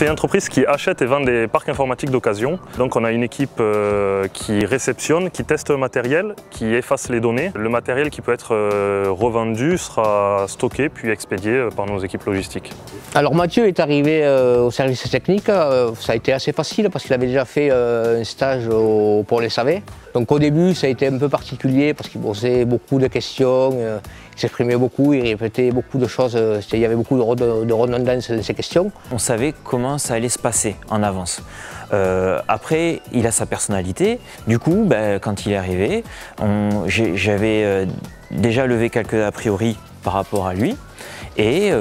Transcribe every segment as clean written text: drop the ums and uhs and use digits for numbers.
C'est une entreprise qui achète et vend des parcs informatiques d'occasion. Donc on a une équipe qui réceptionne, qui teste le matériel, qui efface les données. Le matériel qui peut être revendu sera stocké puis expédié par nos équipes logistiques. Alors Mathieu est arrivé au service technique, ça a été assez facile parce qu'il avait déjà fait un stage au Pôle SAV. Donc au début ça a été un peu particulier parce qu'il posait beaucoup de questions, il s'exprimait beaucoup, il répétait beaucoup de choses, il y avait beaucoup de redondance dans ses questions. On savait comment ça allait se passer en avance. Après, il a sa personnalité. Du coup, quand il est arrivé, j'avais déjà levé quelques a priori par rapport à lui. Et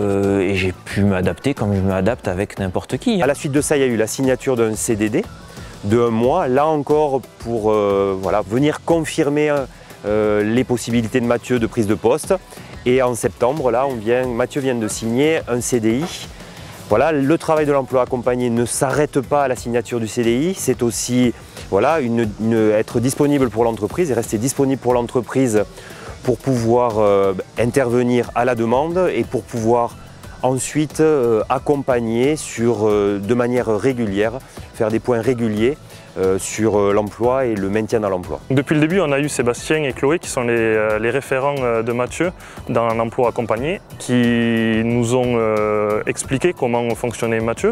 j'ai pu m'adapter comme je m'adapte avec n'importe qui. À la suite de ça, il y a eu la signature d'un CDD de 1 mois, là encore pour venir confirmer les possibilités de Mathieu de prise de poste. Et en septembre, là, Mathieu vient de signer un CDI. Voilà, le travail de l'emploi accompagné ne s'arrête pas à la signature du CDI, c'est aussi être disponible pour l'entreprise et rester disponible pour l'entreprise pour pouvoir intervenir à la demande et pour pouvoir ensuite accompagner de manière régulière, faire des points réguliers sur l'emploi et le maintien dans l'emploi. Depuis le début, on a eu Sébastien et Chloé qui sont les référents de Mathieu dans l'emploi accompagné, qui nous ont expliqué comment fonctionnait Mathieu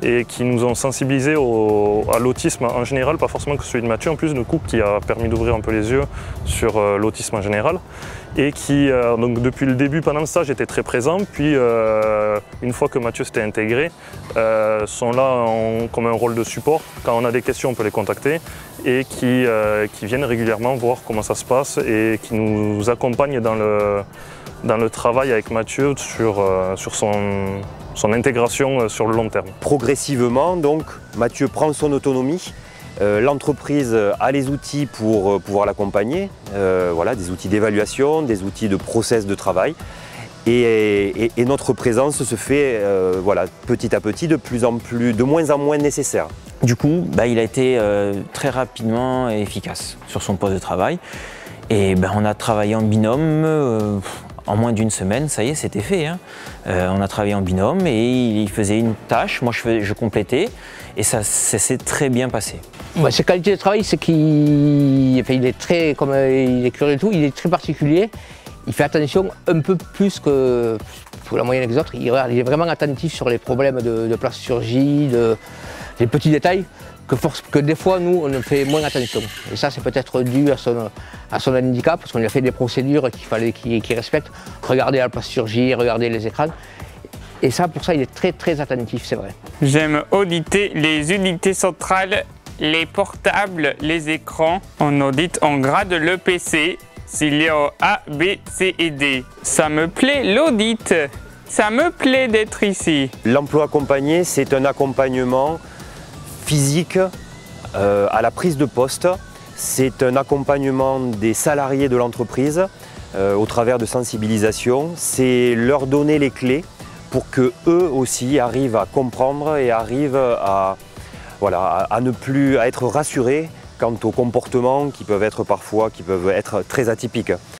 et qui nous ont sensibilisés à l'autisme en général, pas forcément que celui de Mathieu en plus, du coup, qui a permis d'ouvrir un peu les yeux sur l'autisme en général. Et qui, donc depuis le début, pendant le stage, était très présent. Puis, une fois que Mathieu s'était intégré, sont là comme un rôle de support. Quand on a des questions, on peut les contacter et qui viennent régulièrement voir comment ça se passe et qui nous accompagnent dans le travail avec Mathieu sur son intégration sur le long terme. Progressivement, donc, Mathieu prend son autonomie. L'entreprise a les outils pour pouvoir l'accompagner, des outils d'évaluation, des outils de process de travail. Et notre présence se fait petit à petit de moins en moins nécessaire. Du coup, il a été très rapidement efficace sur son poste de travail. Et on a travaillé en binôme. En moins d'1 semaine, ça y est, c'était fait. Hein. On a travaillé en binôme et il faisait une tâche, moi je complétais et ça s'est très bien passé. Ses qualités de travail, c'est qu'il est très, comme il est curieux et tout, il est très particulier. Il fait attention un peu plus que la moyenne des autres. Il est vraiment attentif sur les problèmes de plasturgie, les petits détails. Que des fois, nous, on fait moins attention. Et ça, c'est peut-être dû à son handicap, parce qu'on lui a fait des procédures qu'il fallait qu'il respecte. Regarder la plasturgie, regarder les écrans. Et ça, pour ça, il est très, très attentif, c'est vrai. J'aime auditer les unités centrales, les portables, les écrans. On audite, on grade le PC, s'il y a A, B, C et D. Ça me plaît, l'audit. Ça me plaît d'être ici. L'emploi accompagné, c'est un accompagnement physique à la prise de poste. C'est un accompagnement des salariés de l'entreprise au travers de sensibilisation. C'est leur donner les clés pour qu'eux aussi arrivent à comprendre et arrivent à être rassurés quant aux comportements qui peuvent être très atypiques.